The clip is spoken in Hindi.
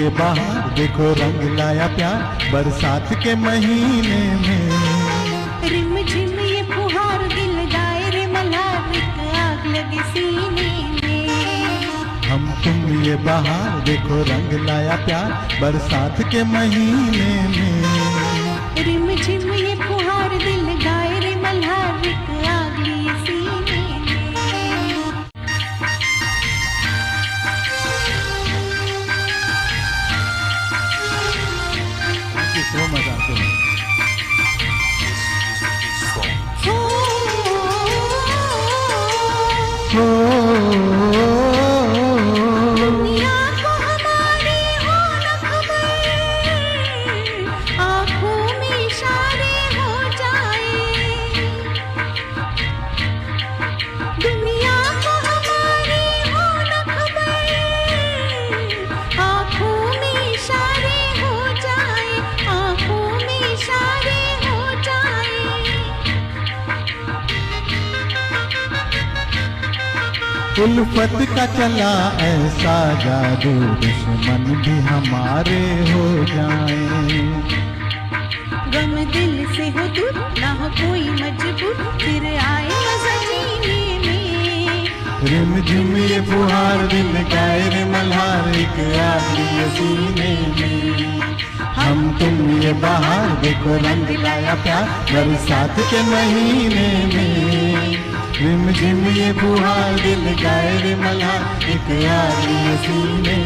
ये बहार देखो रंग लाया प्यार बरसात के महीने में। रिम झिम ये फुहार दिल दायरे मल्हार एक आग लगे सीने में। हम तुम ये बहार देखो रंग लाया प्यार बरसात के महीने में। रिम झिम ये फुहार दिल दायरे मल्हार एक आग लिए सीने में। तो मजा आते हैं। दुनिया को हमारी हो न खबर, आँखों में इशारे हो जाए। दुनिया को हमारी हो न खबर, आँखों में इशारे हो जाए, आँखों में इशारे हो जाए। उल्फत का चला ऐसा जादू दुश्मन भी हमारे हो जाएं। गम दिल से हो दूर ना हो कोई मजबूर फिर आए मजा जीने में। रिम झिम ये फुहार दिल गायरे मल्हार एक आग लिए सीने में। हम तुम ये बहार देखो रंग लाया प्यार बरसात के महीने में। रिम झिम ये फुहार दिल गायरे मल्हार एक आग लिए सीने